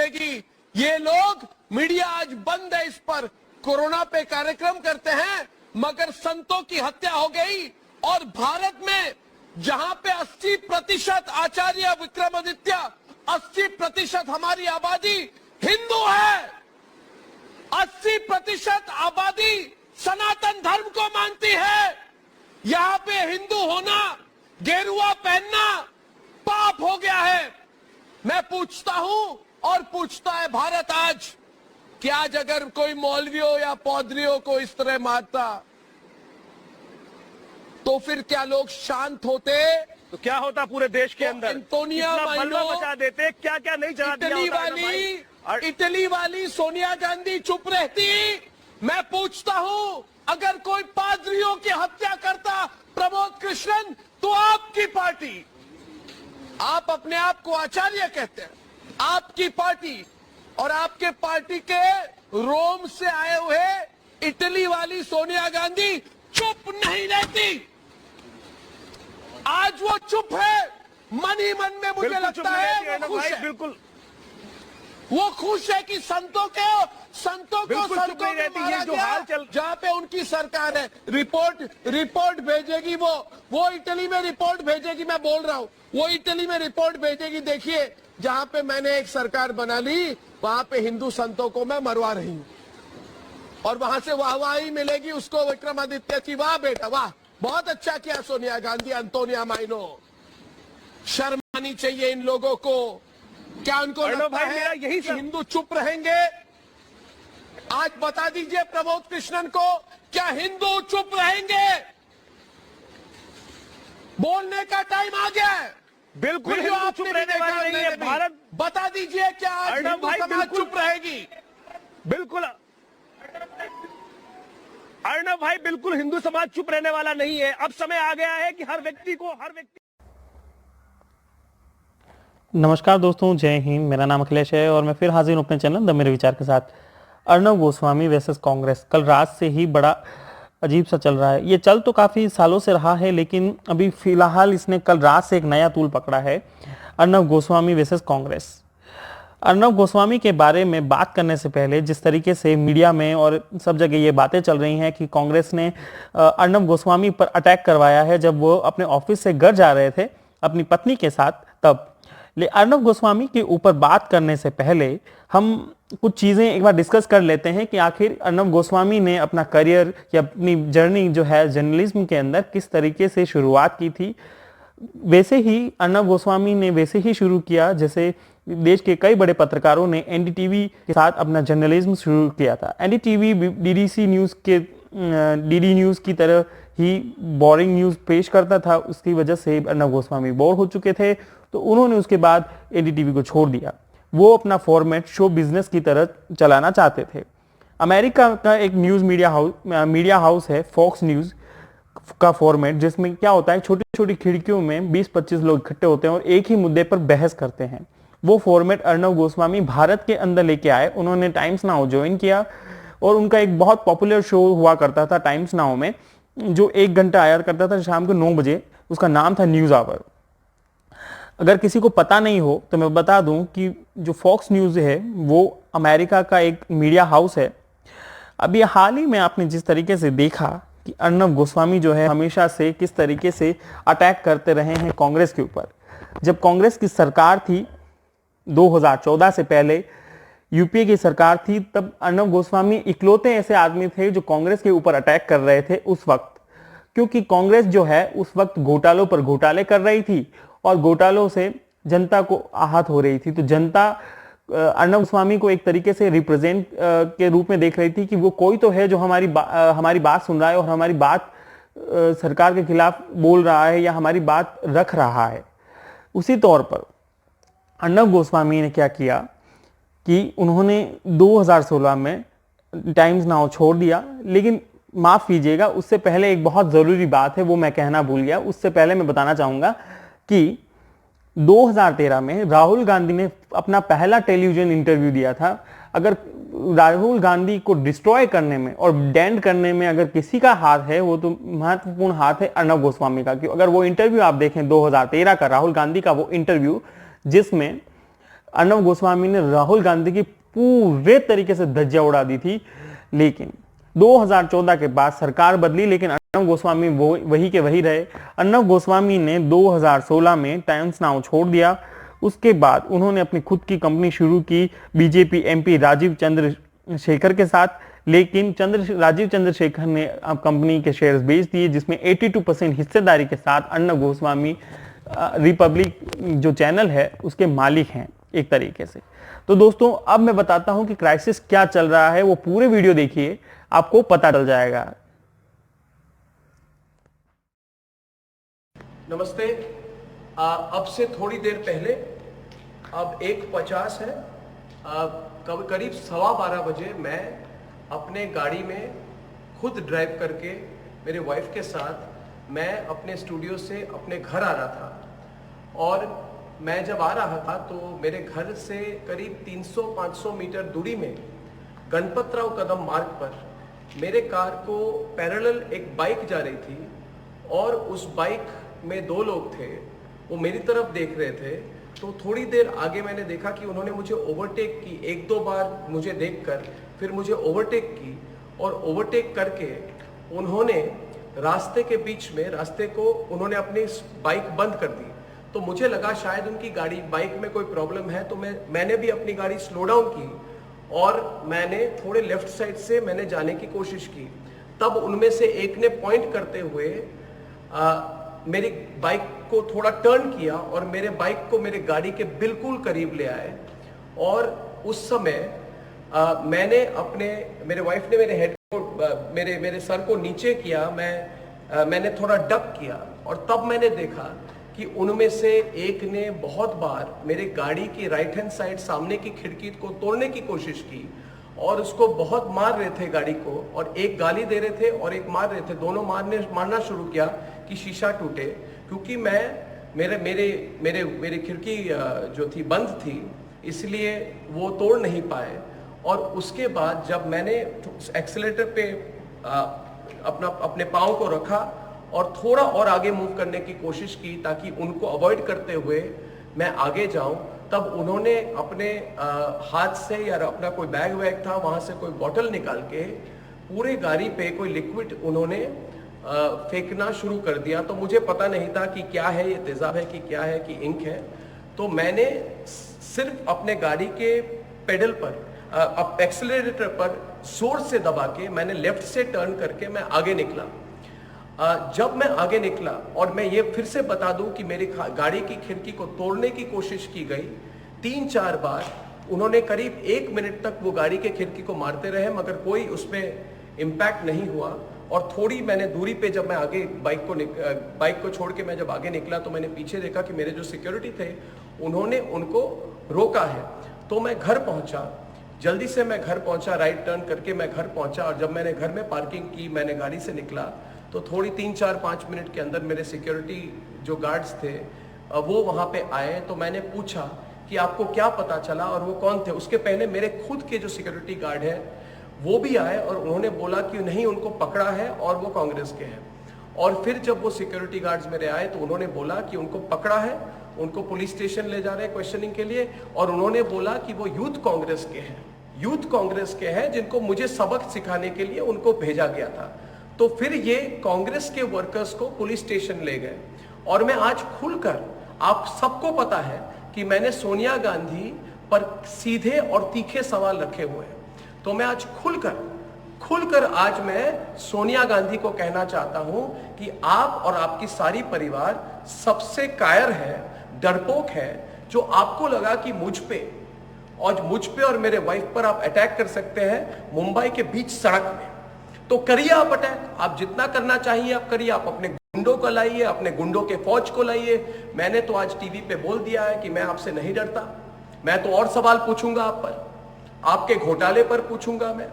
मिलेगी। ये लोग मीडिया आज बंद है इस पर, कोरोना पे कार्यक्रम करते हैं मगर संतों की हत्या हो गई। और भारत में जहां पे 80% आचार्य विक्रमादित्य, 80% हमारी आबादी हिंदू है, 80% आबादी सनातन धर्म को मानती है। यहां पे हिंदू होना, गेरुआ पहनना पाप हो गया है। मैं पूछता हूं और पूछता है भारत आज कि आज अगर कोई मौलवियों या पौधरियों को इस तरह मारता तो फिर क्या लोग शांत होते? तो क्या होता पूरे देश के अंदर? एंटोनिया माइनो बचा देते, क्या क्या नहीं चला दिया। इटली वाली सोनिया गांधी चुप रहती। मैं पूछता हूं अगर कोई पादरियों की हत्या करता प्रमोद कृष्णन, तो आपकी पार्टी, आप अपने आप को आचार्य कहते हैं, आपकी पार्टी और आपके पार्टी के रोम से आए हुए इटली वाली सोनिया गांधी चुप नहीं रहती। आज वो चुप है, मन ही मन में मुझे लगता है वो खुश है। बिल्कुल वो खुश है कि संतों को सड़कों पे मारा गया, जहां पे उनकी सरकार है। रिपोर्ट भेजेगी वो इटली में रिपोर्ट भेजेगी। मैं बोल रहा हूं वो इटली में रिपोर्ट भेजेगी। देखिए जहां पे मैंने एक सरकार बना ली वहां पे हिंदू संतों को मैं मरवा रही हूं और वहां से वाहवाही मिलेगी उसको विक्रमादित्य की। वाह बेटा वाह, बहुत अच्छा किया सोनिया गांधी, एंटोनिया माइनो। शर्म आनी चाहिए इन लोगों को। क्या उनको लगता है यही हिंदू चुप रहेंगे? आज बता दीजिए प्रमोद कृष्णन को, क्या हिंदू चुप रहेंगे? बोलने का टाइम आ गया है। बिल्कुल हिंदू चुप रहने वाला नहीं है भारत। बता दीजिए क्या आज हिंदू समाज चुप रहेगी? बिल्कुल अर्णव भाई, बिल्कुल हिंदू समाज चुप रहने वाला नहीं है। अब समय आ गया है कि हर व्यक्ति। नमस्कार दोस्तों, जय हिंद। मेरा नाम अखिलेश है और मैं फिर हाजिर हूं अपने चैनल द मेरे विचार के साथ। अर्णव गोस्वामी वर्सेस कांग्रेस कल रात से ही बड़ा अजीब सा चल रहा है। ये चल तो काफ़ी सालों से रहा है, लेकिन अभी फिलहाल इसने कल रात से एक नया तूल पकड़ा है। अर्णव गोस्वामी वर्सेस कांग्रेस। अर्णव गोस्वामी के बारे में बात करने से पहले जिस तरीके से मीडिया में और सब जगह ये बातें चल रही हैं कि कांग्रेस ने अर्णव गोस्वामी पर अटैक करवाया है जब वो अपने ऑफिस से घर जा रहे थे अपनी पत्नी के साथ, तब। अर्णव गोस्वामी के ऊपर बात करने से पहले हम कुछ चीज़ें एक बार डिस्कस कर लेते हैं कि आखिर अर्णव गोस्वामी ने अपना करियर या अपनी जर्नी जो है जर्नलिज्म के अंदर किस तरीके से शुरुआत की थी। वैसे ही अर्णव गोस्वामी ने वैसे ही शुरू किया जैसे देश के कई बड़े पत्रकारों ने एनडीटीवी के साथ अपना जर्नलिज्म शुरू किया था। एनडीटीवी डीडीसी न्यूज़ के डीडी न्यूज़ की तरह ही बोरिंग न्यूज़ पेश करता था। उसकी वजह से अर्णव गोस्वामी बोर हो चुके थे, तो उन्होंने उसके बाद एनडीटीवी को छोड़ दिया। वो अपना फॉर्मेट शो बिजनेस की तरह चलाना चाहते थे। अमेरिका का एक न्यूज़ मीडिया हाउस है फॉक्स न्यूज़ का फॉर्मेट, जिसमें क्या होता है छोटी छोटी खिड़कियों में 20-25 लोग इकट्ठे होते हैं और एक ही मुद्दे पर बहस करते हैं। वो फॉर्मेट अर्णव गोस्वामी भारत के अंदर लेके आए। उन्होंने टाइम्स नाउ ज्वाइन किया और उनका एक बहुत पॉपुलर शो हुआ करता था टाइम्स नाउ में, जो 1 घंटा आया करता था शाम को 9 बजे। उसका नाम था न्यूज़ आवर। अगर किसी को पता नहीं हो तो मैं बता दूं कि जो फॉक्स न्यूज़ है वो अमेरिका का एक मीडिया हाउस है। अभी हाल ही में आपने जिस तरीके से देखा कि अर्णव गोस्वामी जो है हमेशा से किस तरीके से अटैक करते रहे हैं कांग्रेस के ऊपर। जब कांग्रेस की सरकार थी 2014 से पहले, यूपीए की सरकार थी, तब अर्णव गोस्वामी इकलौते ऐसे आदमी थे जो कांग्रेस के ऊपर अटैक कर रहे थे उस वक्त, क्योंकि कांग्रेस जो है उस वक्त घोटालों पर घोटाले कर रही थी और घोटालों से जनता को आहत हो रही थी। तो जनता अर्णव गोस्वामी को एक तरीके से रिप्रेजेंट के रूप में देख रही थी कि वो कोई तो है जो हमारी बात सुन रहा है और हमारी बात सरकार के खिलाफ बोल रहा है या हमारी बात रख रहा है। उसी तौर पर अर्णव गोस्वामी ने क्या किया कि उन्होंने 2016 में टाइम्स नाउ छोड़ दिया। लेकिन माफ़ कीजिएगा, उससे पहले एक बहुत ज़रूरी बात है, वो मैं कहना भूल गया। उससे पहले मैं बताना चाहूँगा कि 2013 में राहुल गांधी ने अपना पहला टेलीविजन इंटरव्यू दिया था। अगर राहुल गांधी को डिस्ट्रॉय करने में और डेंड करने में अगर किसी का हाथ है, वो तो महत्वपूर्ण हाथ है अर्णव गोस्वामी का। क्योंकि अगर वो इंटरव्यू आप देखें 2013 का राहुल गांधी का वो इंटरव्यू, जिसमें अर्णव गोस्वामी ने राहुल गांधी की पूरे तरीके से धज्जियां उड़ा दी थी। लेकिन 2014 के बाद सरकार बदली, लेकिन अर्णव गोस्वामी वही के वही रहे। अर्णव गोस्वामी ने 2016 में टाइम्स नाउ छोड़ दिया। उसके बाद उन्होंने अपनी खुद की कंपनी शुरू की बीजेपी एमपी राजीव चंद्रशेखर के साथ, लेकिन राजीव चंद्रशेखर ने अब कंपनी के शेयर्स बेच दिए, जिसमें 82% हिस्सेदारी के साथ अर्णव गोस्वामी रिपब्लिक जो चैनल है उसके मालिक हैं एक तरीके से। तो दोस्तों अब मैं बताता हूं कि क्राइसिस क्या चल रहा है, वो पूरे वीडियो देखिए, आपको पता चल जाएगा। नमस्ते। अब से थोड़ी देर पहले, अब 1:50 है, करीब 12:15 बजे मैं अपने गाड़ी में खुद ड्राइव करके मेरे वाइफ के साथ मैं अपने स्टूडियो से अपने घर आ रहा था। और मैं जब आ रहा था तो मेरे घर से करीब 300-500 मीटर दूरी में गणपतराव कदम मार्ग पर मेरे कार को पैरेलल एक बाइक जा रही थी और उस बाइक में 2 लोग थे। वो मेरी तरफ देख रहे थे। तो थोड़ी देर आगे मैंने देखा कि उन्होंने मुझे ओवरटेक की, 1-2 बार मुझे देखकर फिर मुझे ओवरटेक की, और ओवरटेक करके उन्होंने रास्ते के बीच में रास्ते को उन्होंने अपनी बाइक बंद कर दी। तो मुझे लगा शायद उनकी गाड़ी बाइक में कोई प्रॉब्लम है, तो मैंने भी अपनी गाड़ी स्लो डाउन की और मैंने थोड़े लेफ्ट साइड से मैंने जाने की कोशिश की। तब उनमें से एक ने पॉइंट करते हुए मेरी बाइक को थोड़ा टर्न किया और मेरे बाइक को मेरे गाड़ी के बिल्कुल करीब ले आए। और उस समय मेरे वाइफ ने मेरे हेड को मेरे सर को नीचे किया, मैंने थोड़ा डक किया और तब मैंने देखा कि उनमें से एक ने बहुत बार मेरे गाड़ी की राइट हैंड साइड सामने की खिड़की को तोड़ने की कोशिश की और उसको बहुत मार रहे थे गाड़ी को, और एक गाली दे रहे थे और एक मार रहे थे। दोनों मारना शुरू किया कि शीशा टूटे, क्योंकि मेरी खिड़की जो थी बंद थी, इसलिए वो तोड़ नहीं पाए। और उसके बाद जब मैंने एक्सीलरेटर पे अपने पाँव को रखा और थोड़ा और आगे मूव करने की कोशिश की ताकि उनको अवॉइड करते हुए मैं आगे जाऊं, तब उन्होंने अपने हाथ से या अपना कोई बैग वैग था वहां से कोई बोतल निकाल के पूरे गाड़ी पे कोई लिक्विड उन्होंने फेंकना शुरू कर दिया। तो मुझे पता नहीं था कि क्या है, ये तेजाब है कि क्या है कि इंक है। तो मैंने सिर्फ अपने गाड़ी के पेडल पर एक्सीलरेटर पर जोर से दबा के मैंने लेफ्ट से टर्न करके मैं आगे निकला। जब मैं आगे निकला, और मैं ये फिर से बता दूं कि मेरी गाड़ी की खिड़की को तोड़ने की कोशिश की गई 3-4 बार। उन्होंने करीब 1 मिनट तक वो गाड़ी के खिड़की को मारते रहे, मगर कोई उसमें इम्पैक्ट नहीं हुआ। और थोड़ी मैंने दूरी पे जब मैं आगे बाइक को छोड़ के मैं जब आगे निकला तो मैंने पीछे देखा कि मेरे जो सिक्योरिटी थे उन्होंने उनको रोका है। तो मैं घर पहुंचा, जल्दी से मैं घर पहुंचा, राइट टर्न करके मैं घर पहुंचा। और जब मैंने घर में पार्किंग की, मैंने गाड़ी से निकला, तो थोड़ी 3-4-5 मिनट के अंदर मेरे सिक्योरिटी जो गार्ड्स थे वो वहाँ पे आए। तो मैंने पूछा कि आपको क्या पता चला और वो कौन थे। उसके पहले मेरे खुद के जो सिक्योरिटी गार्ड है वो भी आए और उन्होंने बोला कि नहीं, उनको पकड़ा है और वो कांग्रेस के हैं। और फिर जब वो सिक्योरिटी गार्ड्स मेरे आए तो उन्होंने बोला कि उनको पकड़ा है, उनको पुलिस स्टेशन ले जा रहे हैं क्वेश्चनिंग के लिए, और उन्होंने बोला कि वो यूथ कांग्रेस के हैं, यूथ कांग्रेस के हैं जिनको मुझे सबक सिखाने के लिए उनको भेजा गया था। तो फिर ये कांग्रेस के वर्कर्स को पुलिस स्टेशन ले गए। और मैं आज खुलकर, आप सबको पता है कि मैंने सोनिया गांधी पर सीधे और तीखे सवाल रखे हुए हैं, तो मैं आज खुलकर आज मैं सोनिया गांधी को कहना चाहता हूं कि आप और आपकी सारी परिवार सबसे कायर है, डरपोक है, जो आपको लगा कि मुझ पे और मेरे वाइफ पर आप अटैक कर सकते हैं मुंबई के बीच सड़क में। तो करिए आप अटैक, आप जितना करना चाहिए आप करिए, आप अपने गुंडों को लाइए, अपने गुंडों के फौज को लाइए। मैंने तो आज टीवी पे बोल दिया है कि मैं आपसे नहीं डरता। मैं तो और सवाल पूछूंगा आप पर, आपके घोटाले पर पूछूंगा मैं,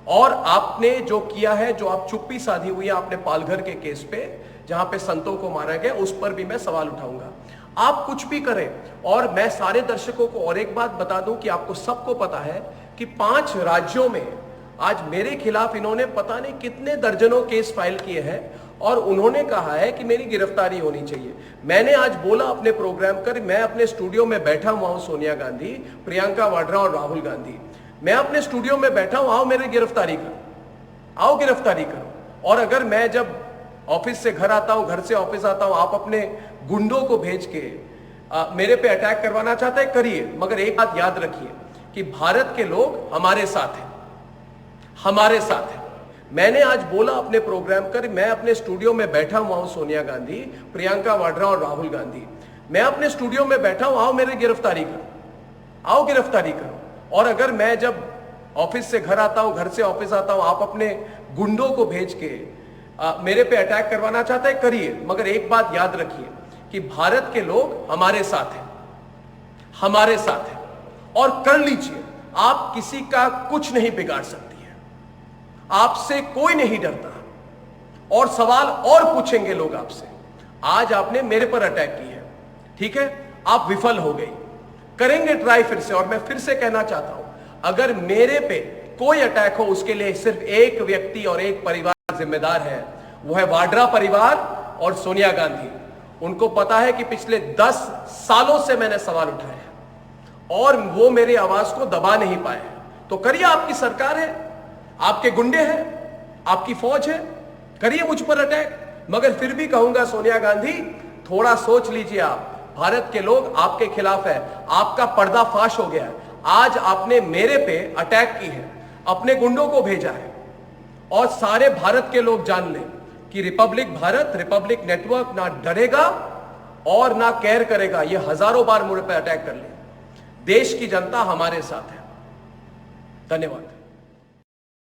और आपने जो किया है, जो आप चुप्पी साधी हुई है आपने पालघर के केस पे जहां पे संतों को मारा गया, उस पर भी मैं सवाल उठाऊंगा। आप कुछ भी करें। और मैं सारे दर्शकों को और एक बात बता दूं कि आपको सबको पता है कि 5 राज्यों में आज मेरे खिलाफ इन्होंने पता नहीं कितने दर्जनों केस फाइल किए हैं, और उन्होंने कहा है कि मेरी गिरफ्तारी होनी चाहिए। मैंने आज बोला अपने प्रोग्राम कर, मैं अपने स्टूडियो में बैठा हुआ हूं, सोनिया गांधी, प्रियंका वाड्रा और राहुल गांधी, मैं अपने स्टूडियो में बैठा हूं, आओ मेरी गिरफ्तारी करो, आओ गिरफ्तारी करो। और अगर मैं जब ऑफिस से घर आता हूं, घर से ऑफिस आता हूं, आप अपने गुंडों को भेज के मेरे पे अटैक करवाना चाहते हैं, करिए, मगर एक बात याद रखिए कि भारत के लोग हमारे साथ हैं, हमारे साथ हैं। मैंने आज बोला अपने प्रोग्राम कर, मैं अपने स्टूडियो में बैठा हुआ हूं, सोनिया गांधी, प्रियंका वाड्रा और राहुल गांधी, मैं अपने स्टूडियो में बैठा हूं, आओ मेरी गिरफ्तारी करो, आओ गिरफ्तारी करो। और अगर मैं जब ऑफिस से घर आता हूं, घर से ऑफिस आता हूं, आप अपने गुंडों को भेज के मेरे पे अटैक करवाना चाहते हैं, करिए, मगर एक बात याद रखिए कि भारत के लोग हमारे साथ हैं, हमारे साथ हैं। और कर लीजिए, आप किसी का कुछ नहीं बिगाड़ सकती है, आपसे कोई नहीं डरता, और सवाल और पूछेंगे लोग आपसे। आज आपने मेरे पर अटैक की है, ठीक है, आप विफल हो गई, करेंगे ट्राई फिर से। और मैं फिर से कहना चाहता हूं, अगर मेरे पे कोई अटैक हो, उसके लिए सिर्फ एक व्यक्ति और एक परिवार जिम्मेदार है, वो है वाड्रा परिवार और सोनिया गांधी। उनको पता है कि पिछले 10 सालों से मैंने सवाल उठाए हैं और वो मेरी आवाज को दबा नहीं पाए। तो करिए, आपकी सरकार है, आपके गुंडे हैं, आपकी फौज है, करिए मुझ पर अटैक। मगर फिर भी कहूंगा, सोनिया गांधी, थोड़ा सोच लीजिए। आप, भारत के लोग आपके खिलाफ है, आपका पर्दाफाश हो गया है। आज आपने मेरे पे अटैक की है, अपने गुंडों को भेजा है, और सारे भारत के लोग जान लें कि रिपब्लिक भारत, रिपब्लिक नेटवर्क ना डरेगा और ना केयर करेगा। ये हजारों बार मुझ पे अटैक कर ले, देश की जनता हमारे साथ है। धन्यवाद।